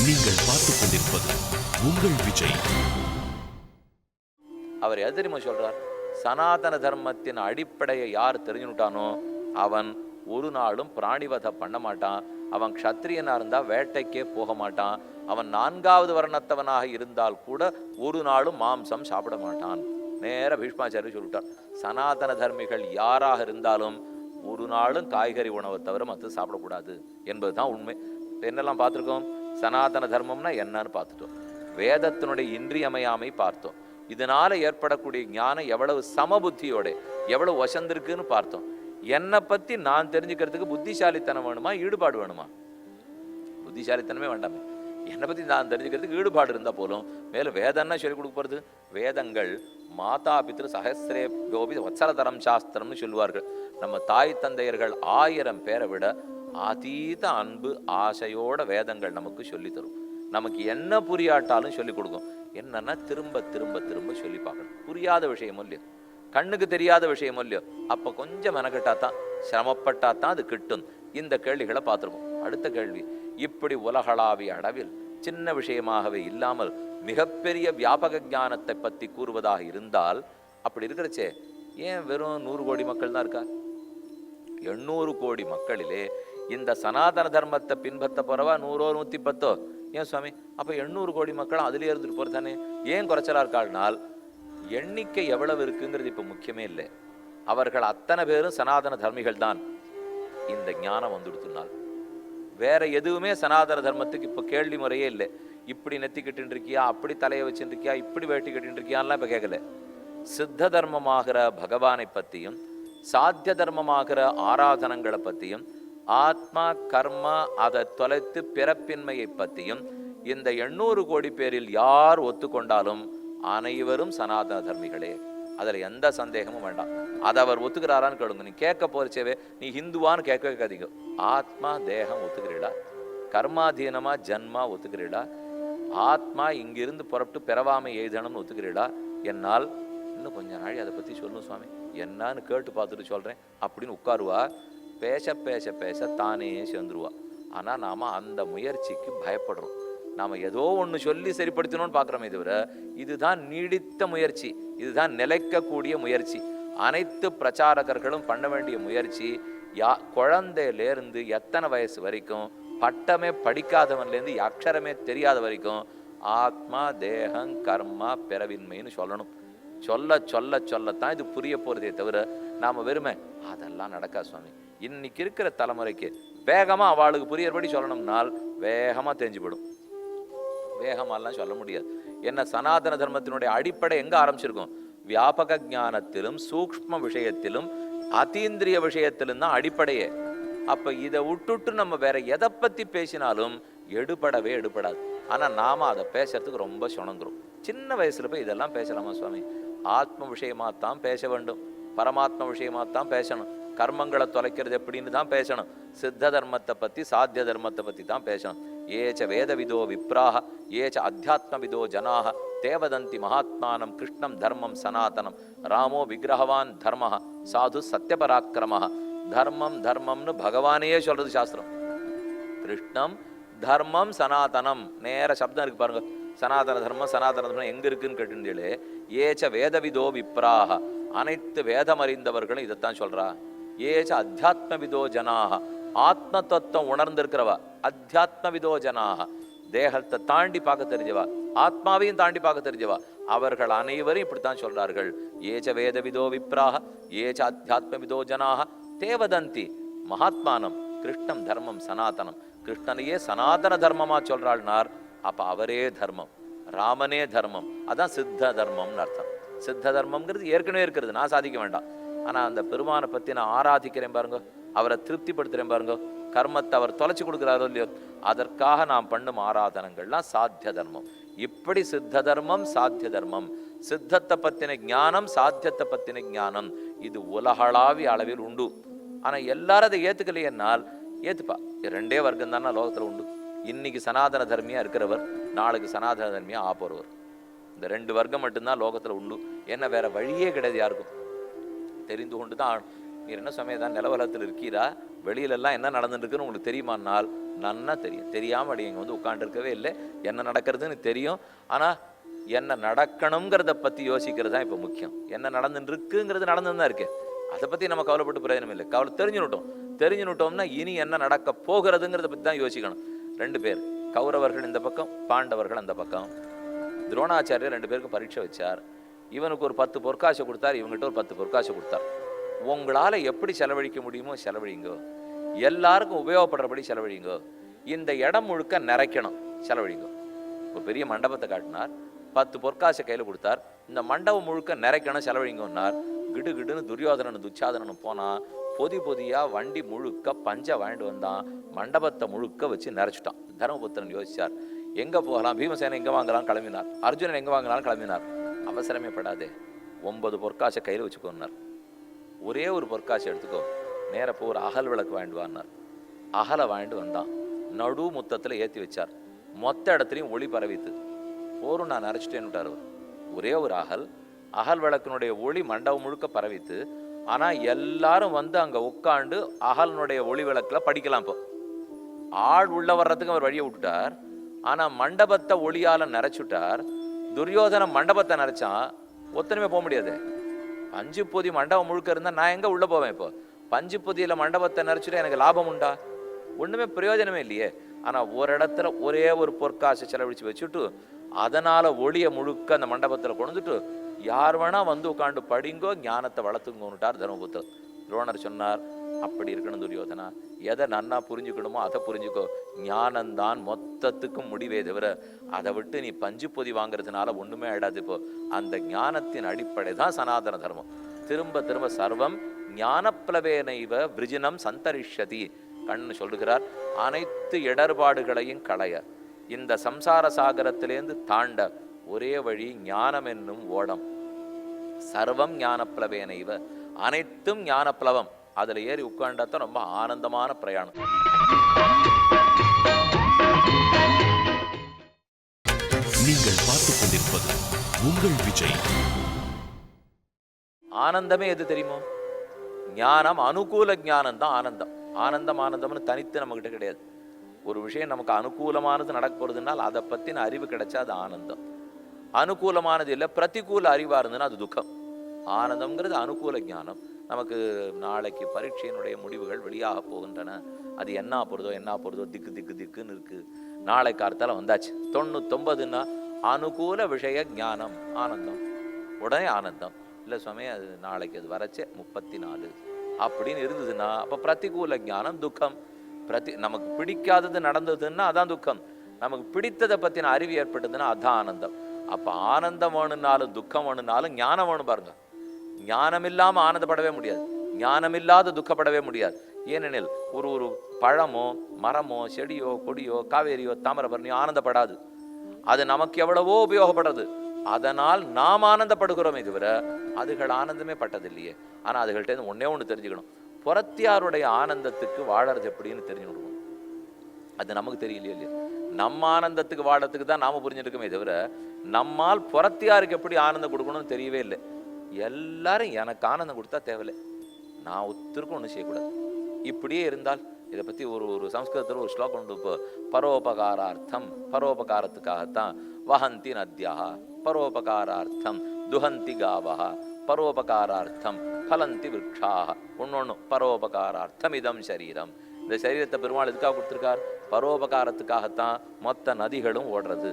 நீங்கள் பார்த்துக் கொண்டிருப்பது உங்கள் விஜய். அவர் எது தெரியுமா சொல்றார்? சனாதன தர்மத்தின் அடிப்படையை யார் தெரிஞ்சுட்டானோ அவன் ஒரு நாளும் பிராணிவதை பண்ண மாட்டான். அவன் க்ஷத்திரியனா இருந்தா வேட்டைக்கே போக மாட்டான். அவன் 4வது வர்ணத்தவனாக இருந்தால் கூட ஒரு நாளும் மாம்சம் சாப்பிட மாட்டான். நேர பீஷ்மாச்சாரிய சொல்லிட்டார், சனாதன தர்மிகள் யாராக இருந்தாலும் ஒரு நாளும் காய்கறி உணவை தவிர மற்ற சாப்பிடக்கூடாது என்பதுதான் உண்மை. என்னெல்லாம் பார்த்துருக்கோம்? சனாதன தர்மம்னா என்னன்னு பார்த்துட்டோம். வேதத்தினுடைய இன்றியமையாமை பார்த்தோம். இதனால ஏற்படக்கூடிய ஞானம் எவ்வளவு சமபுத்தியோட எவ்வளவு வசந்திருக்குன்னு பார்த்தோம். என்னை பத்தி நான் தெரிஞ்சுக்கிறதுக்கு புத்திசாலித்தனம் வேணுமா, ஈடுபாடு வேணுமா? புத்திசாலித்தனமே வேண்டாமே. என்னை பத்தி நான் தெரிஞ்சுக்கிறதுக்கு ஈடுபாடு இருந்தா போலும். மேலும் வேதம்னா சொல்லிக் கொடுக்க போறது. வேதங்கள் மாதா பித்ரு சஹசிரே கோபி வத்சலதரம் சாஸ்திரம்னு சொல்லுவார்கள். நம்ம தாய் தந்தையர்கள் 1000 பேரை விட அதீத அன்பு ஆசையோட வேதங்கள் நமக்கு சொல்லி தரும். நமக்கு என்ன புரியாட்டாலும் சொல்லிக் கொடுக்கும். என்னன்னா திரும்ப திரும்ப திரும்ப சொல்லி பார்க்கணும். புரியாத விஷயம் இல்லையோ, கண்ணுக்கு தெரியாத விஷயம் இல்லையோ, அப்ப கொஞ்சம் மெனக்கட்டாத்தான், சிரமப்பட்டாத்தான் அது கிட்டும். இந்த கேள்விகளை பார்த்துருக்கோம். அடுத்த கேள்வி, இப்படி உலகளாவிய அளவில் சின்ன விஷயமாகவே இல்லாமல் மிகப்பெரிய வியாபக ஞானத்தை பற்றி கூறுவதாக இருந்தால், அப்படி இருக்கிறச்சே ஏன் வெறும் 100 கோடி மக்கள் தான் இருக்கா? 800 கோடி மக்களிலே இந்த சனாதன தர்மத்தை பின்பற்ற போறவா 100 110? ஏன் சுவாமி, அப்ப 800 கோடி மக்கள் அதுலயே இருந்துட்டு போறது தானே? ஏன் குறைச்சலா இருக்காள்னால், எண்ணிக்கை எவ்வளவு இருக்குங்கிறது இப்ப முக்கியமே இல்லை. அவர்கள் அத்தனை பேரும் சனாதன தர்மிகள் தான். இந்த ஞானம் வந்துடுத்துனால் வேற எதுவுமே சனாதன தர்மத்துக்கு இப்ப கேள்வி முறையே இல்லை. இப்படி நெத்திக்கிட்டு இருக்கியா, அப்படி தலையை வச்சுட்டு இருக்கியா, இப்படி வேட்டி கட்டிட்டு இருக்கியான்லாம் இப்ப கேட்கல. சித்த தர்மமாகிற பகவானை பத்தியும் சாத்திய தர்மமாகிற ஆராதனங்களை பத்தியும் ஆத்மா கர்மா அதை தொலைத்து பிறப்பின்மையை பற்றியும் இந்த 800 கோடி பேரில் யார் ஒத்துக்கொண்டாலும் அனைவரும் சனாதன தர்மிகளே. அதில் எந்த சந்தேகமும் வேண்டாம். அதை அவர் ஒத்துக்கிறாரான்னு கேளுங்க. நீ கேட்க போறச்சேவே நீ ஹிந்துவான்னு கேட்கவே கேட்காதீங்க. ஆத்மா தேகம் ஒத்துக்கிறீடா? கர்மாதீனமா ஜன்மா ஒத்துக்கிறீடா? ஆத்மா இங்கிருந்து புறப்பட்டு பிறவாமை எய்தணும்னு ஒத்துக்கிறீடா? என்னால் இன்னும் கொஞ்ச நாள் அதை பற்றி சொல்லணும் சுவாமி, என்னன்னு கேட்டு பார்த்துட்டு சொல்கிறேன் அப்படின்னு உட்காருவா. பேச பேச பேச தானே சேர்ந்துருவா. ஆனால் நாம் அந்த முயற்சிக்கு பயப்படுறோம். நாம் ஏதோ ஒன்று சொல்லி சரிப்படுத்தணும்னு பார்க்குறோமே தவிர இதுதான் நீடித்த முயற்சி, இதுதான் நிலைக்கக்கூடிய முயற்சி. அனைத்து பிரச்சாரகர்களும் பண்ண வேண்டிய முயற்சி. குழந்தையிலேருந்து எத்தனை வயசு வரைக்கும், பட்டமே படிக்காதவன்லேருந்து அக்ஷரமே தெரியாத வரைக்கும் ஆத்மா தேகம் கர்மா பிறவின்மைன்னு சொல்லணும். சொல்ல சொல்ல சொல்லத்தான் இது புரிய போகிறதே தவிர நாம் வெறுமை அதெல்லாம் நடக்கா சுவாமி. இன்னைக்கு இருக்கிற தலைமுறைக்கு வேகமா அவளுக்கு புரியறபடி சொல்லணும்னால் வேகமா தெரிஞ்சுவிடும். வேகமாலாம் சொல்ல முடியாது. என்ன, சனாதன தர்மத்தினுடைய அடிப்படை எங்க ஆரம்பிச்சிருக்கும்? வியாபக ஞானத்திலும் சூக்ஷ்ம விஷயத்திலும் அதீந்திரிய விஷயத்திலும் தான் அடிப்படையே. அப்ப இதை விட்டுட்டு நம்ம வேற எதை பத்தி பேசினாலும் எடுபடவே எடுபடாது. ஆனா நாம அதை பேசுறதுக்கு ரொம்ப சுணங்குறோம். சின்ன வயசுல போய் இதெல்லாம் பேசலாமா சுவாமி? ஆத்ம விஷயமாத்தான் பேச வேண்டும், பரமாத்ம விஷயமாத்தான் பேசணும். கர்மங்களை தொலைக்கிறது எப்படின்னு தான் பேசணும். சித்த தர்மத்தை பத்தி சாத்திய தர்மத்தை பத்தி தான் பேசணும். ஏச்ச வேதவிதோ விப்ராஹ ஏச்ச அத்தியாத்மவிதோ ஜனாஹ தேவதந்தி மகாத்மானம் கிருஷ்ணம் தர்மம் சனாதனம் ராமோ விக்கிரகவான் தர்மஹ சாது சத்யபராக்கிரமஹ. தர்மம் தர்மம்னு பகவானையே சொல்றது சாஸ்திரம். கிருஷ்ணம் தர்மம் சனாதனம், நேர சப்தம் இருக்கு பாருங்க. சனாதன தர்மம் சனாதன தர்மம் எங்க இருக்குன்னு கேட்டுங்களே. ஏச்ச வேதவிதோ விப்ராஹ, அனைத்து வேதம் அறிந்தவர்களும் இதைத்தான் சொல்றா. ஏச்ச அத்தியாத்மவிதோ ஜனாக, ஆத்ம தத்துவம் உணர்ந்திருக்கிறவா. அத்தியாத்மவிதோ ஜனாக, தேகத்தை தாண்டி பார்க்க தெரிஞ்சவா, ஆத்மாவையும் தாண்டி பார்க்க தெரிஞ்சவா, அவர்கள் அனைவரும் இப்படித்தான் சொல்றார்கள். ஏச்ச வேதவிதோ விப்ராக ஏச்ச அத்தியாத்மவிதோ ஜனாக தேவதந்தி மகாத்மானம் கிருஷ்ணம் தர்மம் சனாதனம். கிருஷ்ணனையே சனாதன தர்மமா சொல்றாள்னார். அப்ப அவரே தர்மம், ராமனே தர்மம். அதான் சித்த தர்மம்னு அர்த்தம். சித்த தர்மம்ங்கிறது ஏற்கனவே இருக்கிறது, நான் சாதிக்க வேண்டாம். ஆனா அந்த பெருமானை பத்தி நான் ஆராதிக்கிறேன் பாருங்க, அவரை திருப்திப்படுத்துறேன் பாருங்க, கர்மத்தை அவர் தொலைச்சு கொடுக்குறாரோ இல்லையோ, அதற்காக நாம் பண்ணும் ஆராதனங்கள்லாம் சாத்திய தர்மம். இப்படி சித்த தர்மம் சாத்திய தர்மம், சித்தத்தை பத்தின ஞானம் சாத்தியத்தை பத்தின ஞானம், இது உலகளாவிய அளவில் உண்டு. ஆனா எல்லாரும் அதை ஏத்துக்கலையென்னால் ஏத்துப்பா. 2 வர்க்கம் தானே லோகத்துல உண்டு. இன்னைக்கு சனாதன தர்மியா இருக்கிறவர் நாளைக்கு சனாதன தர்மியா ஆப்போறவர். இந்த 2 வர்க்கம் மட்டும்தான் லோகத்துல உண்டு. என்ன வேற வழியே கிடையாது யாருக்கும். தெரிந்து கொண்டு தான் நீர் என்ன சமயம் தான் நிலவலத்தில் இருக்கீரா, வெளியிலெல்லாம் என்ன நடந்துட்டு இருக்குன்னு உங்களுக்கு தெரியுமானால் நன்னா தெரியும். தெரியாமல் அடி இங்கே வந்து உட்காந்துருக்கவே இல்லை. என்ன நடக்கிறதுன்னு தெரியும். ஆனால் என்ன நடக்கணுங்கிறத பற்றி யோசிக்கிறது தான் இப்போ முக்கியம். என்ன நடந்துட்டு இருக்குங்கிறது நடந்துன்னு தான் இருக்கு. அதை பற்றி நம்ம கவலைப்பட்டு பிரயோஜனம் இல்லை. தெரிஞ்சுனுட்டோம்னா இனி என்ன நடக்க போகிறதுங்கிறத பற்றி தான் யோசிக்கணும். 2 பேர், கௌரவர்கள் இந்த பக்கம், பாண்டவர்கள் அந்த பக்கம். துரோணாச்சாரியர் 2 பேருக்கும் பரீட்சை வச்சார். இவனுக்கு ஒரு 10 பொற்காசை கொடுத்தார், இவங்ககிட்ட ஒரு 10 பொற்காசை கொடுத்தார். உங்களால் எப்படி செலவழிக்க முடியுமோ செலவழிங்கோ, எல்லாருக்கும் உபயோகப்படுறபடி செலவழிங்கோ, இந்த இடம் முழுக்க நிறைக்கணும், செலவழிங்கோ. ஒரு பெரிய மண்டபத்தை காட்டினார், 10 பொற்காசை கையில் கொடுத்தார். இந்த மண்டபம் முழுக்க நிறைக்கணும், செலவழிங்கன்னார். கிடுகிடுன்னு துரியோதனன் துச்சாதனன் போனான். பொதியாக வண்டி முழுக்க பஞ்ச வாங்கிட்டு வந்தான். மண்டபத்தை முழுக்க வச்சு நிறைச்சிட்டான். தர்மபுத்திரன் யோசிச்சார், எங்கே போகலாம்? பீமசேனன் எங்கே வாங்கலாம் கிளம்பினார். அர்ஜுனன் எங்கே வாங்கலாம் கிளம்பினார். அவசரமே படாதே, 9 பொற்காசை கையில் வச்சுக்கோன்னார். ஒரே ஒரு பொற்காசை எடுத்துக்கோ, நேரப்போ ஒரு அகல் விளக்கு வாங்கிட்டு வாங்கினார். அகலை வாங்கிட்டு வந்தான். நடு முத்தத்தில் ஏற்றி வச்சார். மொத்த இடத்துலையும் ஒளி பரவித்து. போரும் நான் அரைச்சிட்டேன்னு விட்டார். ஒரே ஒரு அகல் விளக்கினுடைய ஒளி மண்டபம் முழுக்க பரவித்து. ஆனால் எல்லாரும் வந்து அங்கே உட்காந்து அகலனுடைய ஒளி விளக்கில் படிக்கலாம். இப்போ ஆள் உள்ள வர்றதுக்கு அவர் வழியை விட்டுட்டார். ஆனால் மண்டபத்தை ஒளியால் நிறைச்சுட்டார். துரியோதனம் மண்டபத்தை நிறைச்சான், ஒத்தனையுமே போக முடியாது. 5 பொதி மண்டபம் முழுக்க இருந்தால் நான் எங்கே உள்ளே போவேன்? இப்போ 5 பொதியில் மண்டபத்தை நிறைச்சுட்டா எனக்கு லாபம் உண்டா? ஒன்றுமே பிரயோஜனமே இல்லையே. ஆனால் ஒரு இடத்துல ஒரே ஒரு பொற்காசை செலவழித்து வச்சுட்டு அதனால் ஒளியை முழுக்க அந்த மண்டபத்தில் கொண்டுட்டு யார் வேணா வந்து உட்காந்து படிங்கோ, ஞானத்தை வளர்த்துங்கோன்னுட்டார் தர்மபுத்திரர். துரோணர் சொன்னார், அப்படி இருக்கணும் துரியோதனா, எதை நன்னா புரிஞ்சுக்கணுமோ அதை புரிஞ்சுக்கோ. ஞானந்தான் மொத்தத்துக்கும் முடிவே தவிர அதை விட்டு நீ 5 பொதி வாங்குறதுனால ஒன்றுமே ஆயிடாது. இப்போ அந்த ஞானத்தின் அடிப்படை தான் சனாதன தர்மம். திரும்ப திரும்ப சர்வம் ஞானப்ளவேனைவ விருஜினம் சந்தரிஷதி கண்ணு சொல்லுகிறார். அனைத்து இடர்பாடுகளையும் களைய, இந்த சம்சார சாகரத்திலேருந்து தாண்ட ஒரே வழி ஞானம் என்னும் ஓடம். சர்வம் ஞானப்ளவேனைவ, அனைத்தும் ஞானப்ளவம். அதுல ஏறி உட்கார்ந்தாத்தான் ரொம்ப ஆனந்தமான பிரயாணம். நீங்கள் பார்த்துக் கொண்டிருப்பது உங்கள் விஜய். ஆனந்தமே எது தெரியுமோ? ஞானம், அனுகூல ஞானம் தான் ஆனந்தம். ஆனந்தம்னு தனித்து நம்ம கிட்ட கிடையாது. ஒரு விஷயம் நமக்கு அனுகூலமானது நடக்க போறதுனால் அதை பத்தின அறிவு கிடைச்சா அது ஆனந்தம். அனுகூலமானது இல்லை, பிரதிகூல அறிவா இருந்ததுன்னா அது துக்கம். ஆனந்தம்ங்கிறது அனுகூல ஞானம். நமக்கு நாளைக்கு பரீட்சையினுடைய முடிவுகள் வெளியாக போகின்றன. அது என்ன போறதோ திக்குன்னு இருக்கு. நாளை காலத்தால வந்தாச்சு 99ன்னா அனுகூல விஷய ஞானம், ஆனந்தம். உடனே ஆனந்தம். இல்லை சுவாமி, அது நாளைக்கு அது வரச்சே 34 அப்படின்னு இருந்ததுன்னா அப்போ பிரதிகூல ஞானம் துக்கம். நமக்கு பிடிக்காதது நடந்ததுன்னா அதான் துக்கம். நமக்கு பிடித்ததை பற்றின அறிவு ஏற்பட்டதுன்னா அதான் ஆனந்தம். அப்போ ஆனந்தம் வேணுனாலும் துக்கம் வேணுனாலும் ஞானம் வேணும் பாருங்க. ஞானம் இல்லாமல் ஆனந்தப்படவே முடியாது, ஞானம் இல்லாத துக்கப்படவே முடியாது. ஏனெனில் ஒரு பழமோ மரமோ செடியோ கொடியோ காவேரியோ தாமிரபரணியோ ஆனந்தப்படாது. அது நமக்கு எவ்வளவோ உபயோகப்படுறது. அதனால் நாம் ஆனந்தப்படுகிறோமே தவிர அதுகள் ஆனந்தமே பட்டதில்லையே. ஆனால் அதுகள்கிட்ட ஒன்னே ஒன்று தெரிஞ்சுக்கணும், புறத்தியாருடைய ஆனந்தத்துக்கு வாழறது எப்படின்னு தெரிஞ்சுக்கணும். அது நமக்கு தெரியலையே இல்லையா? நம்ம ஆனந்தத்துக்கு வாழறதுக்கு தான் நாம புரிஞ்சிருக்கோமே தவிர நம்மால் புறத்தியாருக்கு எப்படி ஆனந்தம் கொடுக்கணும்னு தெரியவே இல்லை. எல்லாரும் எனக்கு ஆனந்தம் கொடுத்தா தேவையில்லை, நான் ஒருத்தருக்கும் ஒன்றும் செய்யக்கூடாது. இப்படியே இருந்தால் இதை பற்றி ஒரு சம்ஸ்கிருதத்தில் ஒரு ஸ்லோகம் உண்டு. இப்போ பரோபகாரார்த்தம், பரோபகாரத்துக்காகத்தான் வஹந்தி நத்யா, பரோபகாரார்த்தம் துஹந்தி காவஹ, பரோபகாரார்த்தம் பலந்தி விருட்சாக. ஒன்னொன்னு பரோபகாரார்த்தம் இதம் சரீரம். இந்த சரீரத்தை பெருமாள் எதுக்காக கொடுத்துருக்கார்? பரோபகாரத்துக்காகத்தான் மொத்த நதிகளும் ஓடுறது,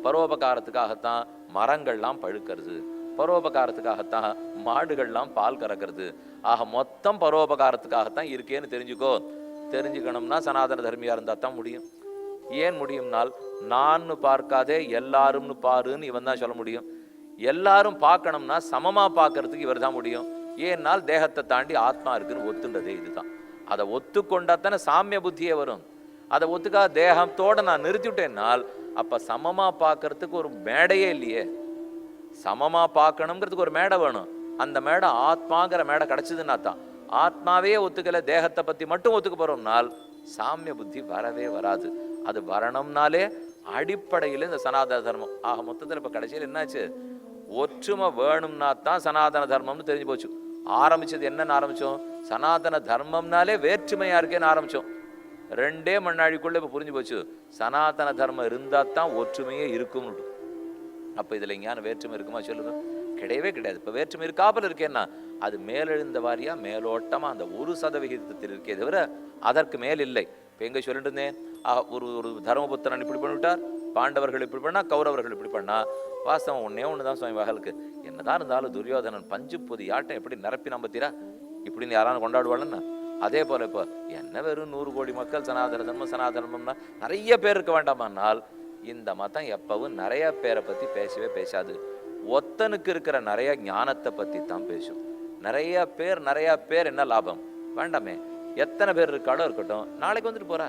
பரோபகாரத்துக்காகத்தான் மரங்கள்லாம் பழுக்கிறது, பரோபகாரத்துக்காகத்தான் மாடுகள்லாம் பால் கறக்கிறது. ஆக மொத்தம் பரோபகாரத்துக்காகத்தான் இருக்கேன்னு தெரிஞ்சுக்கோ. தெரிஞ்சுக்கணும்னா சனாதன தர்மியா இருந்தா தான் முடியும். ஏன் முடியும்னால், நான்னு பார்க்காதே எல்லாரும்னு பாருன்னு இவன் தான் சொல்ல முடியும். எல்லாரும் பார்க்கணும்னா சமமா பார்க்கறதுக்கு இவர் தான் முடியும். ஏன்னால் தேகத்தை தாண்டி ஆத்மா இருக்குன்னு ஒத்துண்டதே இதுதான். அதை ஒத்துக்கொண்டா தானே சாமிய புத்தியே வரும். அதை ஒத்துக்காத தேகத்தோட நான் நிறுத்திவிட்டேன்னால் அப்ப சமமா பார்க்கறதுக்கு ஒரு மேடையே இல்லையே. சமமா பார்க்கணுங்கிறதுக்கு ஒரு மேடை வேணும். அந்த மேடை ஆத்மாங்கிற மேடை கிடைச்சதுன்னா தான். ஆத்மாவே ஒத்துக்கல, தேகத்தை பத்தி மட்டும் ஒத்துக்க போறோம்னால் சாமிய புத்தி வரவே வராது. அது வரணும்னாலே அடிப்படையில் இந்த சனாதன தர்மம். ஆக மொத்தத்தில் இப்ப கடைசியில் என்னாச்சு, ஒற்றுமை வேணும்னா தான் சனாதன தர்மம்னு தெரிஞ்சு போச்சு. ஆரம்பிச்சது என்னன்னு ஆரம்பிச்சோம், சனாதன தர்மம்னாலே வேற்றுமையா இருக்கேன்னு ஆரம்பிச்சோம். 2 மண்ணாழிக்குள்ள இப்போ புரிஞ்சு போச்சு, சனாதன தர்மம் இருந்தால் தான் ஒற்றுமையே இருக்கும்னு. அப்போ இதில் எங்கேயான வேற்றுமை இருக்குமா சொல்லுங்க? கிடையவே கிடையாது. இப்போ வேற்றுமை இருக்காமல் இருக்கேன்னா அது மேலெழுந்த வாரியா மேலோட்டமாக அந்த 1% இருக்கே தவிர அதற்கு மேல் இல்லை. இப்போ எங்கே சொல்லிட்டு இருந்தேன், ஒரு தர்மபுத்திரன் இப்படி பண்ணிவிட்டார், பாண்டவர்கள் இப்படி பண்ணா, கௌரவர்கள் இப்படி பண்ணா. வாஸ்தவம் ஒன்று தான் சுவாமி வகலுக்கு. என்னதான் இருந்தாலும் துரியோதனன் பஞ்சு பொதி ஆட்டம் எப்படி நிரப்பி நம்பத்தீரா இப்படின்னு யாராலும் கொண்டாடுவாள்னா, அதே போல இப்போ என்ன வெறும் 100 கோடி மக்கள் சனாதன தர்மம் சனாதனம்னா நிறைய பேர் இருக்க வேண்டாமானால் இந்த மதம் எப்பவும் நிறைய பேரை பற்றி பேசவே பேசாது. ஒத்தனுக்கு இருக்கிற நிறைய ஞானத்தை பற்றி தான் பேசும். நிறைய பேர் என்ன லாபம் வேண்டாமே, எத்தனை பேர் இருக்காளோ இருக்கட்டும், நாளைக்கு வந்துட்டு போறா,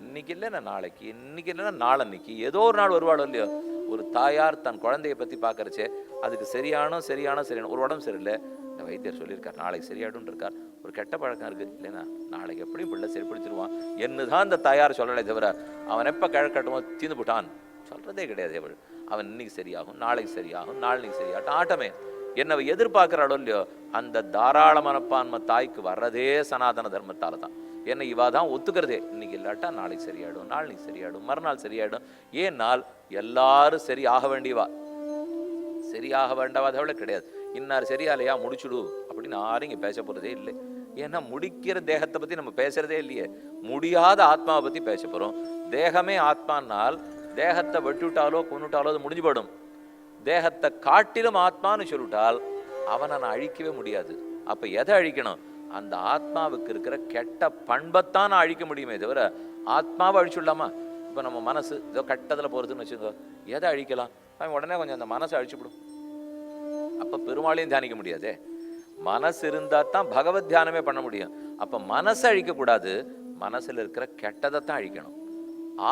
இன்னைக்கு இல்லைன்னா நாளைக்கு, இன்னைக்கு இல்லைன்னா நாளன்னைக்கு, ஏதோ ஒரு நாள் வருவாளோ இல்லையோ. ஒரு தாயார் தன் குழந்தைய பற்றி பார்க்கறச்சே அதுக்கு சரியான ஒரு உடம்பு சரியில்லை, இந்த வைத்தியர் சொல்லியிருக்கார் நாளைக்கு சரியாயிடும் இருக்கார். ஒரு கெட்ட பழக்கம் இருக்குது இல்லைன்னா நாளைக்கு எப்படியும் பிள்ளை சரிப்படுத்திடுவான் என்னதான் இந்த தாயார் சொல்லலை தவிர அவன் எப்போ கிழக்கட்டுமோ தீர்ந்து போட்டான் சொல்கிறதே கிடையாது. எவள் அவன் இன்னைக்கு சரியாகும், நாளைக்கு சரியாகும், நாளைக்கு சரியாகட்டும் ஆட்டமே. என்னை எதிர்பார்க்குறாளோ இல்லையோ அந்த தாராள மனப்பான்மை தாய்க்கு வர்றதே சனாதன தர்மத்தால் தான். என்னை இவா தான் ஒத்துக்கிறதே, இன்னைக்கு இல்லாட்டா நாளைக்கு சரியாயிடும், நாளைக்கு சரியாயிடும், மறுநாள் சரியாயிடும். ஏன்னால் எல்லாரும் சரி ஆக வேண்டியவா, சரியாக வேண்டாவதவள கிடையாது. இன்னார் சரியாலையா முடிச்சுடு அப்படின்னு யாரும் இங்கே பேச போகிறதே இல்லை. ஏன்னா முடிக்கிற தேகத்தை பற்றி நம்ம பேசுறதே இல்லையே, முடியாத ஆத்மாவை பற்றி பேச போகிறோம். தேகமே ஆத்மானால் தேகத்தை வெட்டுவிட்டாலோ கொண்டுட்டாலோ அது முடிஞ்சு போடும். தேகத்தை காட்டிலும் ஆத்மான்னு சொல்லிவிட்டால் அவனை நான் அழிக்கவே முடியாது. அப்போ எதை அழிக்கணும்? அந்த ஆத்மாவுக்கு இருக்கிற கெட்ட பண்பைத்தான் நான் அழிக்க முடியுமே தவிர ஆத்மாவை அழிச்சுடலாமா? இப்போ நம்ம மனசு ஏதோ கட்டத்தில் போகிறதுன்னு வச்சுக்கோ, எதை அழிக்கலாம்? அவன் உடனே கொஞ்சம் அந்த மனசை அழிச்சுவிடும். அப்போ பெருமாளையும் தியானிக்க முடியாதே. மனசு இருந்தால் தான் பகவத் தியானமே பண்ண முடியும். அப்போ மனசை அழிக்கக்கூடாது, மனசில் இருக்கிற கெட்டதை தான் அழிக்கணும்.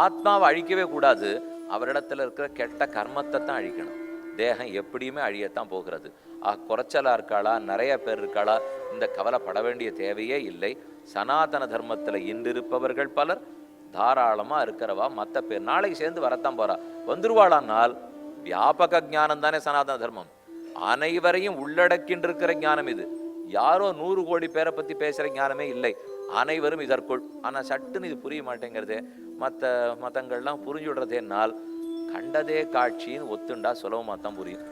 ஆத்மாவை அழிக்கவே கூடாது, அவரிடத்துல இருக்கிற கெட்ட கர்மத்தை தான் அழிக்கணும். தேகம் எப்படியுமே அழியத்தான் போகிறது. குறைச்சலா இருக்காளா நிறைய பேர் இருக்காளா இந்த கவலைப்பட வேண்டிய தேவையே இல்லை. சனாதன தர்மத்தில் இன்றிருப்பவர்கள் பலர், தாராளமாக இருக்கிறவா மற்ற பேர் நாளைக்கு சேர்ந்து வரத்தான் போறா. வந்துருவாளானால் வியாபக ஞானம் தானே சனாதன தர்மம், அனைவரையும் உள்ளடக்கின்றிருக்கிற ஞானம் இது. யாரோ 100 கோடி பேரை பற்றி பேசுகிற ஞானமே இல்லை, அனைவரும் இதற்குள். ஆனால் சட்டுன்னு இது புரிய மாட்டேங்கிறதே. மற்ற மதங்கள்லாம் புரிஞ்சு விடுறதேனால் கண்டதே காட்சின்னு ஒத்துண்டா சுலபமாக தான் புரியும்.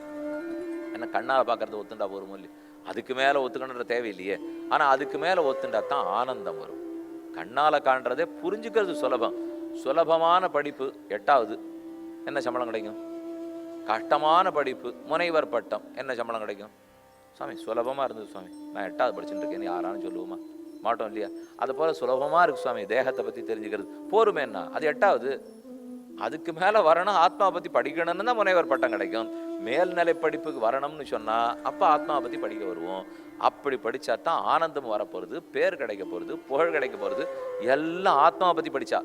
ஏன்னா கண்ணால் பார்க்கறது ஒத்துண்டா போரும் இல்லை, அதுக்கு மேலே ஒத்துக்கணுன்ற தேவையில்லையே. ஆனால் அதுக்கு மேலே ஒத்துண்டா தான் ஆனந்தம் வரும். கண்ணால் காண்றதே புரிஞ்சுக்கிறது சுலபம். சுலபமான படிப்பு 8வது என்ன சம்பளம் கிடைக்கும்? கஷ்டமான படிப்பு முனைவர் பட்டம் என்ன சம்பளம் கிடைக்கும்? சுவாமி சுலபமாக இருந்தது சுவாமி, நான் 8வது படிச்சுட்டு இருக்கேன்னு யாராலும் சொல்லுவோமா? மாட்டோம் இல்லையா? அது போல் சுலபமாக இருக்கு சுவாமி தேகத்தை பற்றி தெரிஞ்சுக்கிறது, போருமேன்னா அது 8வது. அதுக்கு மேலே வரணும், ஆத்மாவை பற்றி படிக்கணும்னு தான் முனைவர் பட்டம் கிடைக்கும். மேல்நிலை படிப்புக்கு வரணும்னு சொன்னால் அப்போ ஆத்மாவை பற்றி படிக்க வருவோம். அப்படி படித்தா தான் ஆனந்தம் வரப்போகிறது, பேர் கிடைக்க போகிறது, புகழ் கிடைக்க போகிறது. எல்லாம் ஆத்மாவை பற்றி படித்தா.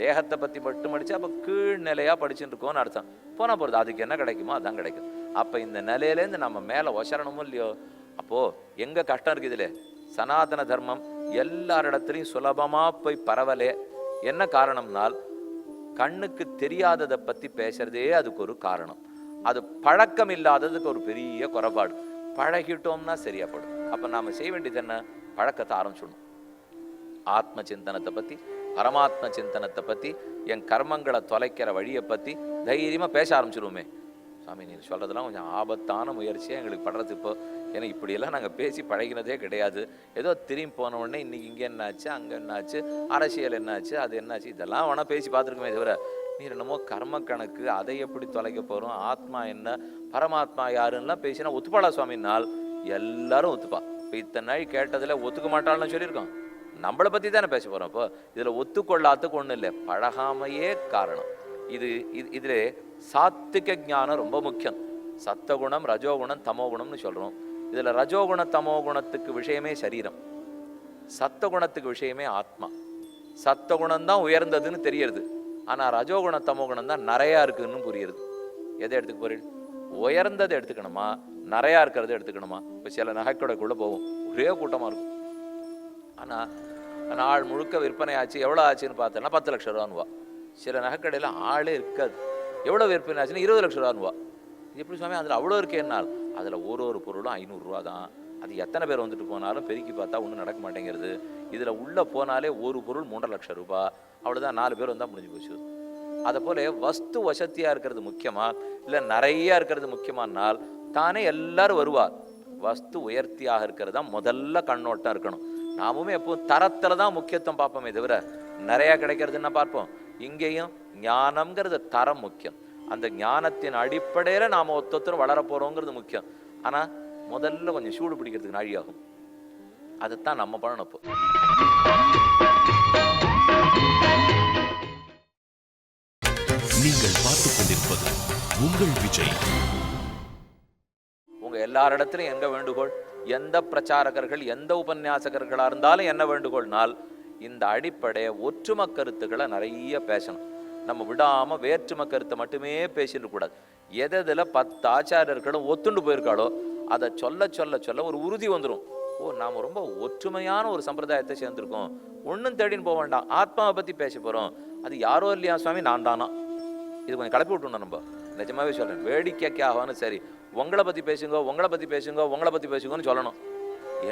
தேகத்தை பற்றி மட்டும் படித்தா அப்போ கீழ்நிலையாக படிச்சுட்டு இருக்கோன்னு அர்த்தம். போனால் போகிறது, அதுக்கு என்ன கிடைக்குமோ அதான் கிடைக்கும். அப்போ இந்த நிலையிலேருந்து நம்ம மேலே ஒசரணுமோ இல்லையோ. அப்போது எங்கே கஷ்டம் இருக்குது இதில்? சனாதன தர்மம் எல்லாரிடத்துலையும் சுலபமாக போய் பரவலே. என்ன காரணம்னால் கண்ணுக்கு தெரியாததை பற்றி பேசுறதே அதுக்கு ஒரு காரணம். அது பழக்கம் இல்லாததுக்கு ஒரு பெரிய குறைபாடு. பழகிட்டோம்னா சரியாப்படும். அப்போ நாம் செய்ய வேண்டியது என்ன? பழக்கத்தை ஆரம்பிச்சிடணும். ஆத்ம சிந்தனத்தை பற்றி, பரமாத்ம சிந்தனத்தை பற்றி, என் கர்மங்களை தொலைக்கிற வழியை பற்றி தைரியமாக பேச ஆரம்பிச்சிடுவோமே. சாமி நீங்கள் சொல்கிறதெல்லாம் கொஞ்சம் ஆபத்தான முயற்சியாக எங்களுக்கு படுறது. இப்போ ஏன்னா இப்படியெல்லாம் நாங்கள் பேசி பழகினதே கிடையாது. ஏதோ திரும்பி போன உடனே இன்றைக்கி இங்கே என்னாச்சு, அங்கே என்னாச்சு, அரசியல் என்னாச்சு, அது என்னாச்சு, இதெல்லாம் வேணால் பேசி பார்த்துருக்குமே தவிர நீ என்னமோ கர்ம கணக்கு அதை எப்படி தொலைக்க போகிறோம், ஆத்மா என்ன, பரமாத்மா யாருன்னெலாம் பேசினா ஒத்துப்பாளா சுவாமினால்? எல்லாரும் ஒத்துப்பா. இப்போ இத்தனை நாள் கேட்டதில் ஒத்துக்க மாட்டாள்னு சொல்லியிருக்கோம். நம்மளை பற்றி தானே பேச போகிறோம். இப்போ இதில் ஒத்துக்கொள்ளாததுக்கு ஒன்றும் இல்லை, பழகாமையே காரணம். இதில் சாத்விக ஞானம் ரொம்ப முக்கியம். சத்தகுணம், ரஜோகுணம், தமோகுணம்னு சொல்கிறோம். இதில் ரஜோகுண தமோகுணத்துக்கு விஷயமே சரீரம், சத்தகுணத்துக்கு விஷயமே ஆத்மா. சத்தகுணம்தான் உயர்ந்ததுன்னு தெரியறது, ஆனால் ரஜோகுண தமோகுணம் தான் நிறையா இருக்குதுன்னு புரியுறது. எதை எடுத்துக்க போறீங்க? உயர்ந்ததை எடுத்துக்கணுமா, நிறையா இருக்கிறத எடுத்துக்கணுமா? இப்போ சில நகைக்கடைக்குள்ளே போவோம், ஒரே கூட்டமாக இருக்கும். ஆனால் நாள் முழுக்க விற்பனை ஆச்சு, எவ்வளோ ஆச்சுன்னு பார்த்தோன்னா 10 லட்சம் ரூபான்னுவா. சில நகைக்கடையில் ஆளே இருக்காது, எவ்வளோ விற்பனை ஆச்சுன்னா 20 லட்சம் ரூபான்னுவா. எப்படி சுவாமி அதில் அவ்வளோ இருக்கேன்னால்? அதில் ஒரு பொருளும் 500 ரூபா தான், அது எத்தனை பேர் வந்துட்டு போனாலும் பெருக்கி பார்த்தா ஒன்றும் நடக்க மாட்டேங்கிறது. இதில் உள்ளே போனாலே ஒரு பொருள் 3,00,000 ரூபாய், அவ்வளோதான், 4 பேர் வந்தால் முடிஞ்சு போச்சு. அதை போல வஸ்து வசதியாக இருக்கிறது முக்கியமா இல்லை நிறையா இருக்கிறது முக்கியமானால் தானே எல்லாரும் வருவார். வஸ்து உயர்த்தியாக இருக்கிறது தான் முதல்ல கண்ணோட்டம் இருக்கணும். நாமுமே எப்போ தரத்தில் தான் முக்கியத்துவம் பார்ப்போமே தவிர நிறையா கிடைக்கிறதுன்னா பார்ப்போம். இங்கேயும் ஞானம்ங்கிறது தரம் முக்கியம். அந்த ஞானத்தின் அடிப்படையில் நாம் ஒத்தொத்தரும் வளர போகிறோங்கிறது முக்கியம். ஆனால் முதல்ல கொஞ்சம் சூடு பிடிக்கிறதுக்கு நாழியாகும். அதைத்தான் நம்ம பண்ணணும். இப்போ நீங்கள் பார்த்துக் கொண்டிருப்பது உங்கள் விஜய். உங்க எல்லாரிடத்திலும் எங்க வேண்டுகோள், எந்த பிரச்சாரகர்கள் எந்த உபன்யாசகர்களா இருந்தாலும் என்ன வேண்டுகோள்னால் இந்த அடிப்படை ஒற்றுமை கருத்துக்களை நிறைய பேசணும். நம்ம விடாம வேற்றுமை கருத்தை மட்டுமே பேசிட்டு கூடாது. எதில் 10 ஆச்சாரியர்களும் ஒத்துண்டு போயிருக்காளோ அதை சொல்ல சொல்ல சொல்ல ஒரு உறுதி வந்துடும். ஓ, நாம் ரொம்ப ஒற்றுமையான ஒரு சம்பிரதாயத்தை சேர்ந்துருக்கோம், ஒன்றும் தேடின்னு போக வேண்டாம், ஆத்மாவை பற்றி பேச போகிறோம். அது யாரோ இல்லையா சுவாமி, நான் தானா. இது கொஞ்சம் கிளப்பி விட்டுணும். நம்ம நிஜமாவே சொல்கிறேன், வேடிக்கைக்கு ஆகான்னு சரி உங்களை பற்றி பேசுங்க, உங்களை பற்றி பேசுங்க, உங்களை பற்றி பேசுங்கன்னு சொல்லணும்.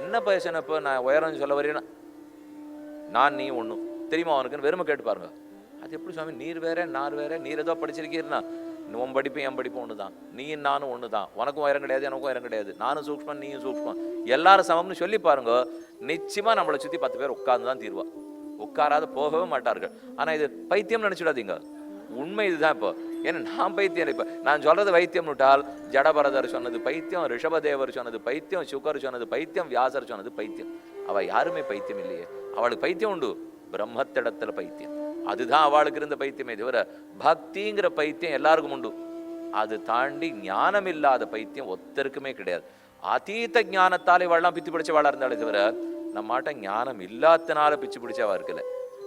என்ன பேசணும்? இப்போ நான் உயரம்னு சொல்ல வரேன்னா நான் நீ ஒன்றும் தெரியுமா அவனுக்குன்னு வெறுமை கேட்டு பாருங்க. அது எப்படி சுவாமி, நீர் வேற நார் வேற, நீர் ஏதோ படிச்சிருக்கீர்னா உன் படிப்பு என் படிப்பு ஒன்று தான், நீ நானும் ஒன்று தான், உனக்கும் உயரம் கிடையாது எனக்கும் உயரம் கிடையாது, நானும் சூக்ஷ்மம் நீயும் சூக்ஷ்மம், எல்லாரும் சமம்னு சொல்லி பாருங்க. நிச்சயமாக நம்மளை சுற்றி 10 பேர் உட்கார்ந்து தான் தீர்வா, உட்காராத போகவே மாட்டார்கள். ஆனால் இது பைத்தியம் நினச்சிடாதீங்க, உண்மை இதுதான். இப்போ ஏன்னா நான் பைத்தியம், இப்போ நான் சொல்றது வைத்தியம் விட்டால் ஜடபரதர் சொன்னது பைத்தியம், ரிஷபதேவர் சொன்னது பைத்தியம், சுகர் சொன்னது பைத்தியம், வியாசர் சொன்னது பைத்தியம். அவள் யாருமே பைத்தியம் இல்லையே. அவளுக்கு பைத்தியம் உண்டு, பிரம்மத்திடத்துல பைத்தியம், அதுதான் அவளுக்கு இருந்த பைத்தியமே தவிர பக்திங்கிற பைத்தியம் எல்லாருக்கும் உண்டு. அது தாண்டி ஞானம் இல்லாத பைத்தியம் ஒத்தருக்குமே கிடையாது. அதீத ஞானத்தாலே இவெல்லாம் பிச்சு பிடிச்சவாளா இருந்தாலே தவிர நம்மாட்ட ஞானம் இல்லாதனால பிச்சு பிடிச்சவா இருக்கல.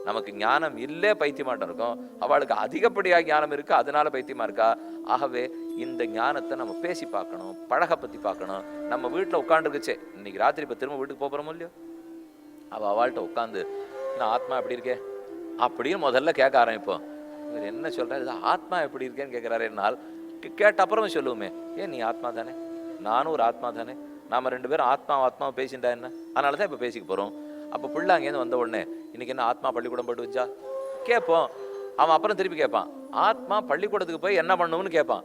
நமக்கு ஞானம் இல்லை பைத்தியமாட்டம் இருக்கும், அவளுக்கு அதிகப்படியாக ஞானம் இருக்கு அதனால பைத்தியமா இருக்கா. ஆகவே இந்த ஞானத்தை நம்ம பேசி பார்க்கணும், பழக பற்றி பார்க்கணும். நம்ம வீட்டில் உட்காந்துருக்குச்சே, இன்னைக்கு ராத்திரி இப்போ திரும்ப வீட்டுக்கு போகிறோமோ இல்லையோ, அவள்கிட்ட உட்காந்து நான் ஆத்மா எப்படி இருக்கேன் அப்படின்னு முதல்ல கேட்க ஆரம்பிப்போம். இவர் என்ன சொல்கிறார், இது ஆத்மா எப்படி இருக்கேன்னு கேட்குறாரு. என்னால் கேட்ட அப்புறமே சொல்லுவோமே, ஏன் நீ ஆத்மா தானே, நானும் ஒரு ஆத்மா தானே, நாம் 2 பேரும் ஆத்மாவை பேசிட்டா என்ன, அதனால தான் இப்போ பேசிக்க போகிறோம். அப்போ பிள்ளை அங்கேருந்து வந்த உடனே இன்னைக்கு என்ன ஆத்மா பள்ளிக்கூடம் போட்டு வச்சா கேட்போம். அவன் அப்புறம் திருப்பி கேட்பான், ஆத்மா பள்ளிக்கூடத்துக்கு போய் என்ன பண்ணணும்னு கேட்பான்.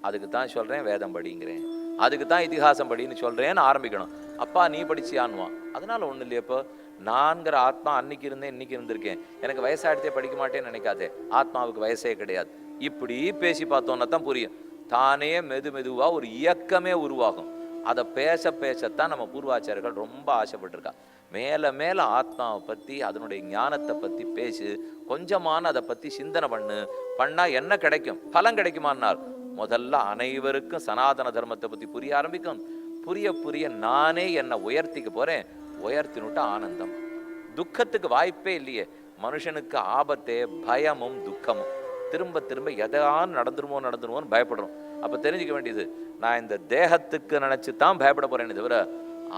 அதுக்கு தான் சொல்கிறேன் வேதம் படிங்கிறேன், அதுக்கு தான் இதிகாசம் படின்னு சொல்கிறேன்னு ஆரம்பிக்கணும். அப்பா நீ படிச்சியான்வான். அதனால ஒன்றும் இல்லையே, இப்போ நான்கிற ஆத்மா அன்னைக்கு இருந்தேன் இன்னைக்கு இருந்திருக்கேன், எனக்கு வயசாகிட்டே படிக்க மாட்டேன்னு நினைக்காதே, ஆத்மாவுக்கு வயசே கிடையாது. இப்படி பேசி பார்த்தோன்னா தான் புரியும். தானே மெதுவாக ஒரு இயக்கமே உருவாகும். அதை பேசத்தான் நம்ம பூர்வாச்சாரியர்கள் ரொம்ப ஆசைப்பட்டிருக்கா. மேலே மேலே ஆத்மாவை பற்றி அதனுடைய ஞானத்தை பற்றி பேசு, கொஞ்சமான அதை பற்றி சிந்தனை பண்ணால் என்ன கிடைக்கும், பலன் கிடைக்குமானால் முதல்ல அனைவருக்கும் சனாதன தர்மத்தை பற்றி புரிய ஆரம்பிக்கும். புரிய நானே என்னை உயர்த்திக்க போகிறேன், உயர்த்தினுட்டு ஆனந்தம். துக்கத்துக்கு வாய்ப்பே இல்லையே. மனுஷனுக்கு ஆபத்தே பயமும் துக்கமும். திரும்ப எதாவது நடந்துருமோன்னு பயப்படுறோம். அப்போ தெரிஞ்சுக்க வேண்டியது, நான் இந்த தேகத்துக்கு நினச்சி தான் பயப்பட போகிறேன்னு தவிர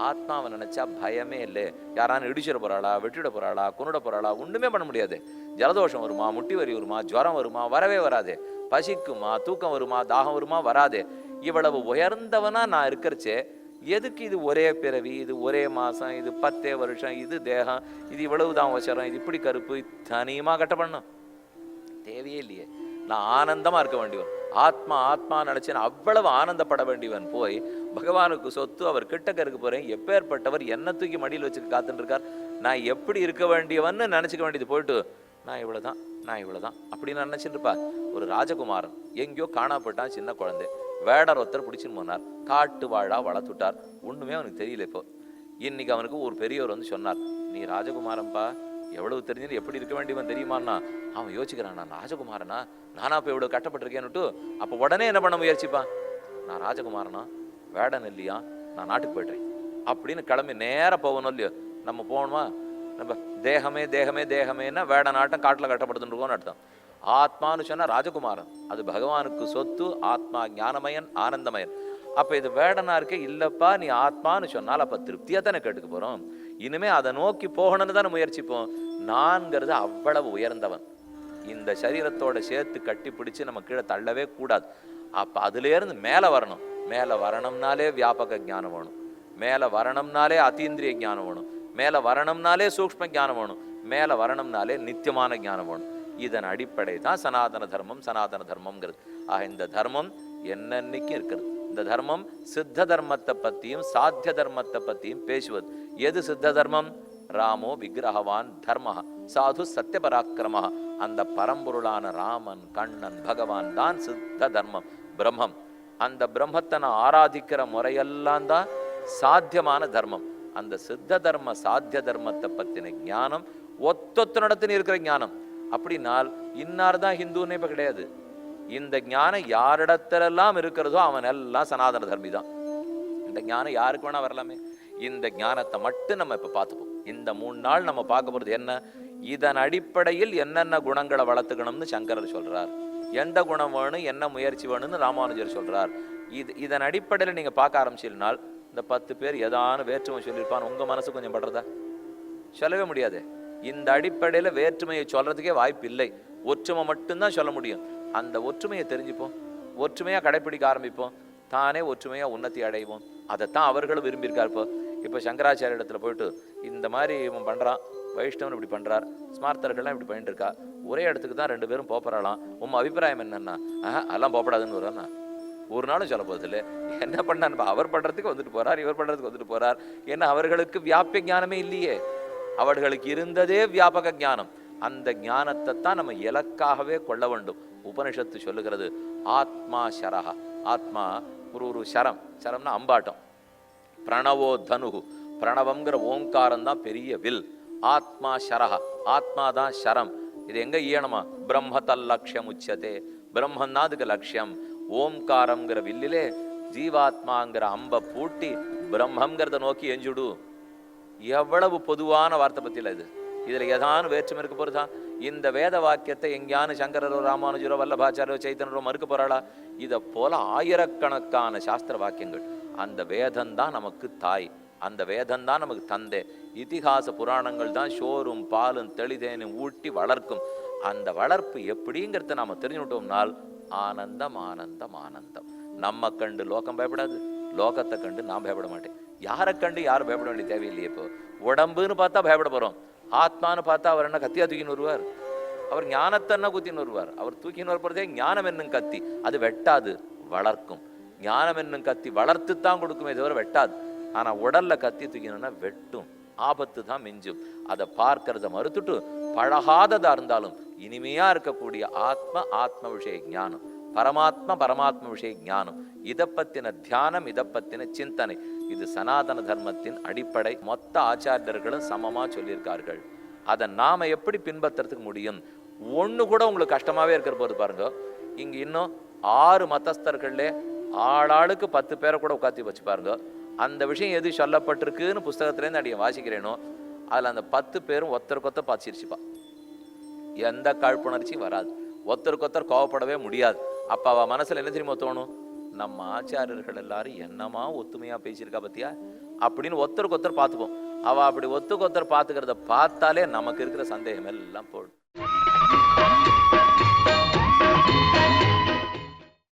ஆத்மாவை நினச்சா பயமே இல்லை. யாரானு இடிச்சிட போகிறாளா, வெட்டிட போகிறாளா, கொண்டுட போகிறாளா, ஒன்றுமே பண்ண முடியாது. ஜலதோஷம் வருமா, முட்டி வரி வருமா, ஜுரம் வருமா, வரவே வராதே. பசிக்குமா, தூக்கம் வருமா, தாகம் வருமா, வராதே. இவ்வளவு உயர்ந்தவனா நான் இருக்கிறச்சே எதுக்கு இது ஒரே பிறவி, இது ஒரே மாதம், இது 10 வருஷம், இது தேகம், இது இவ்வளவு தான் அவசரம், இது இப்படி கருப்பு தனியமாக கட்ட பண்ணும் தேவையே இல்லையே. நான் ஆனந்தமாக இருக்க வேண்டியவன், ஆத்மா நினச்சேன் அவ்வளவு ஆனந்தப்பட வேண்டியவன் போய் பகவானுக்கு சொத்து அவர் கிட்டக்க இருக்க போகிறேன், எப்பேற்பட்டவர் என்ன தூக்கி மடியில் வச்சுக்க காத்துட்டு இருக்கார், நான் எப்படி இருக்க வேண்டியவன்னு நினச்சிக்க வேண்டியது போயிட்டு நான் இவ்வளோதான் அப்படின்னு நினச்சிட்டு இருப்பா. ஒரு ராஜகுமாரன் எங்கேயோ காணாப்பட்டான், சின்ன குழந்தை, வேடர் ஒருத்தர் பிடிச்சின்னு போனார், காட்டு வாழா வளர்த்துட்டார், ஒன்றுமே அவனுக்கு தெரியல. இப்போ இன்னைக்கு அவனுக்கு ஒரு பெரியவர் வந்து சொன்னார், நீ ராஜகுமாரன்பா, எவ்வளவு தெரிஞ்சது எப்படி இருக்க வேண்டியவன் தெரியுமான்னா. அவன் யோசிக்கிறான், நான் ராஜகுமாரனா, நானா இப்போ இவ்வளோ கட்டப்பட்டிருக்கேன்னுட்டு. அப்போ உடனே என்ன பண்ண முயற்சிப்பான், நான் ராஜகுமாரனா, வேடன் இல்லையா, நான் நாட்டுக்கு போய்ட்றேன் அப்படின்னு கிளம்பி நேராக போகணும் இல்லையோ. நம்ம போகணுமா, நம்ம தேகமேன்னா வேட நாட்டம் காட்டில் கட்டப்படுதுன்னு அர்த்தம். ஆத்மானு சொன்னால் ராஜகுமாரன், அது பகவானுக்கு சொத்து, ஆத்மா ஞானமயன் ஆனந்தமயன். அப்போ இது வேடனா இருக்கே இல்லைப்பா, நீ ஆத்மானு சொன்னால் அப்போ திருப்தியாக தானே கேட்டுக்க போகிறோம். இனிமே அதை நோக்கி போகணும்னு தானே முயற்சிப்போம். நான்கிறது அவ்வளவு உயர்ந்தவன், இந்த சரீரத்தோட சேர்த்து கட்டி பிடிச்சு நம்ம கீழே தள்ளவே கூடாது. அப்போ அதுலேருந்து மேலே வரணும்னாலே வியாபக ஞானம் வேணும். மேலே வரணும்னாலே அதீந்திரிய ஞானம் வேணும், மேலே வரணும்னாலே சூக்ஷ்ம ஞானம் வேணும், மேலே வரணும்னாலே நித்தியமான ஞானம் வேணும். இதன் அடிப்படை தான் சனாதன தர்மம். சனாதன தர்மம்ங்கிறது இந்த தர்மம் என்னன்னைக்கும் இருக்கிறது. இந்த தர்மம் சித்த தர்மத்தை பற்றியும் சாத்திய தர்மத்தை பற்றியும் பேசுவது. எது சித்த தர்மம்? ராமோ விக்கிரகவான் தர்ம சாது சத்திய பராக்கிரம. அந்த பரம்பொருளான ராமன் கண்ணன் பகவான் தான் சித்த தர்மம், பிரம்மம். அந்த பிரம்மத்தை நான் ஆராதிக்கிற முறையெல்லாம் தான் சாத்தியமான தர்மம். அந்த சித்த தர்ம சாத்திய தர்மத்தை பற்றின ஞானம் ஒத்தொத்தனிடத்தில் இருக்கிற ஞானம். அப்படின்னால் இன்னார் தான் ஹிந்துன்னே இப்போ கிடையாது. இந்த ஞானம் யாரிடத்திலெல்லாம் இருக்கிறதோ அவன் எல்லாம் சனாதன தர்மி தான். இந்த ஞானம் யாருக்கு வேணா வரலாமே. இந்த ஞானத்தை மட்டும் நம்ம இப்போ பார்த்துப்போம். இந்த 3 நாள் நம்ம பார்க்க போகிறது என்ன? இதன் அடிப்படையில் என்னென்ன குணங்களை வளர்த்துக்கணும்னு சங்கரர் சொல்றார், எந்த குணம் வேணும், என்ன முயற்சி வேணும்னு ராமானுஜர் சொல்றார். இதன் அடிப்படையில் நீங்க பார்க்க ஆரம்பிச்சிருந்தால் இந்த 10 பேர் ஏதான வேற்றுமை சொல்லியிருப்பான். உங்க மனசு கொஞ்சம் படுறதா? சொல்லவே முடியாது. இந்த அடிப்படையில் வேற்றுமையை சொல்றதுக்கே வாய்ப்பு இல்லை. ஒற்றுமை மட்டும்தான் சொல்ல முடியும். அந்த ஒற்றுமையை தெரிஞ்சுப்போம், ஒற்றுமையாக கடைப்பிடிக்க ஆரம்பிப்போம், தானே ஒற்றுமையாக உன்னதி அடைவோம். அதைத்தான் அவர்களும் விரும்பியிருக்கார். இப்போ சங்கராச்சாரிய இடத்துல போயிட்டு இந்த மாதிரி இவன் பண்ணுறான், வைஷ்ணவன் இப்படி பண்ணுறார், ஸ்மார்த்தர்கள்லாம் இப்படி பண்ணிட்டு இருக்கா, ஒரே இடத்துக்கு தான் 2 பேரும் போப்பறாளாம், உன் அபிப்பிராயம் என்னன்னா? அதெல்லாம் போப்படாதுன்னு வர்றான்னா ஒரு நாளும் சொல்ல போதில்லை. என்ன பண்ணான்? அவர் பண்ணுறதுக்கு வந்துட்டு போகிறார், இவர் பண்ணுறதுக்கு வந்துட்டு போகிறார். ஏன்னா அவர்களுக்கு வியாபிய ஞானமே இல்லையே. அவர்களுக்கு இருந்ததே வியாபக ஞானம். அந்த ஞானத்தை தான் நம்ம இலக்காகவே கொள்ள வேண்டும். உபனிஷத்து சொல்லுகிறது ஆத்மா ஷரஹ. ஆத்மா ஒரு சரம், சரம்னா அம்பாட்டம். பிரணவோ தனுகு, பிரணவங்கிற ஓங்காரம் தான் பெரிய வில். ஆத்மா ஷரஹ, ஆத்மா தான் ஷரம். இது எங்க ஈயணுமா? பிரம்மதல் லட்சியம் உச்சதே, பிரம்மன் தான் அதுக்கு லட்சியம். ஓம்காரம்ங்கிற வில்லிலே ஜீவாத்மாங்கிற அம்பை பூட்டி பிரம்மங்கிறத நோக்கி எஞ்சுடு. எவ்வளவு பொதுவான வார்த்தை பத்தியில இது. இதுல ஏதானும் வேற்றுமை இருக்க போறதா? இந்த வேத வாக்கியத்தை எங்கேயானு சங்கரரோ ராமானுஜரோ வல்லபாச்சாரியோ சைத்தனரோ மறுக்க போறாளா? இதை போல ஆயிரக்கணக்கான சாஸ்திர வாக்கியங்கள். அந்த வேதம்தான் நமக்கு தாய், அந்த வேதம்தான் நமக்கு தந்தை. இதிகாச புராணங்கள் தான் சோறும் பாலும் தெளிதேனும் ஊட்டி வளர்க்கும். அந்த வளர்ப்பு எப்படிங்கிறத நாம தெரிஞ்சுட்டோம்னால் ஆனந்தம் ஆனந்தம் ஆனந்தம். நம்ம கண்டு லோகம் பயப்படாது, லோகத்தை கண்டு நான் பயப்பட மாட்டேன். யாரை கண்டு யாரும் பயப்பட வேண்டிய தேவையில்லையே. இப்போ உடம்புன்னு பார்த்தா பயப்பட போறோம், ஆத்மான்னு பார்த்தா அவர் என்ன கத்தியா தூக்கின்னு வருவார்? அவர் ஞானத்தை என்ன குத்தின்னு வருவார்? அவர் தூக்கின்னு வரப்போறதே ஞானம் என்னும் கத்தி. அது வெட்டாது, வளர்க்கும். ஞானம் என்னும் கத்தி வளர்த்துத்தான் கொடுக்குமே தவிர வெட்டாது. ஆனா உடல்ல கத்தி தூக்கினா வெட்டும், ஆபத்து தான் மிஞ்சும். அதை பார்க்கறத மறுத்துட்டு பழகாததா இருந்தாலும் இனிமையா இருக்கக்கூடிய ஆத்ம ஆத்ம விஷய ஞானம், பரமாத்மா பரமாத்ம விஷய ஞானம், இதை பத்தின தியானம், இதை பத்தின சிந்தனை, இது சனாதன தர்மத்தின் அடிப்படை. மொத்த ஆச்சாரியர்களும் சமமா சொல்லியிருக்கார்கள். அதை நாம எப்படி பின்பற்றுறதுக்கு முடியும்? ஒண்ணு கூட உங்களுக்கு கஷ்டமாவே இருக்கிற போது பாருங்க. இங்க இன்னும் 6 மதஸ்தர்கள்ல ஆளாளுக்கு 10 பேரை கூட உட்காத்தி வச்சு பாருங்க. அந்த விஷயம் எது சொல்லப்பட்டிருக்குன்னு புஸ்தகத்திலேருந்து அடிய வாசிக்கிறேனோ அதுல அந்த 10 பேரும் ஒருத்தருக்கொத்த பார்த்து சிரிச்சுப்பா. எந்த காழ்ப்புணர்ச்சி வராது, ஒருத்தருக்கொத்தர் கோவப்படவே முடியாது. அப்ப அவ மனசுல என்ன தெரியுமா தோணும்? நம்ம ஆச்சாரியர்கள் எல்லாரும் என்னமா ஒத்துமையா பேசியிருக்கா பத்தியா அப்படின்னு ஒருத்தருக்கு ஒருத்தர் பார்த்துப்போம். அவ அப்படி ஒத்துக்கு ஒருத்தர் பார்த்துக்கிறத பார்த்தாலே நமக்கு இருக்கிற சந்தேகம் எல்லாம் போடும்.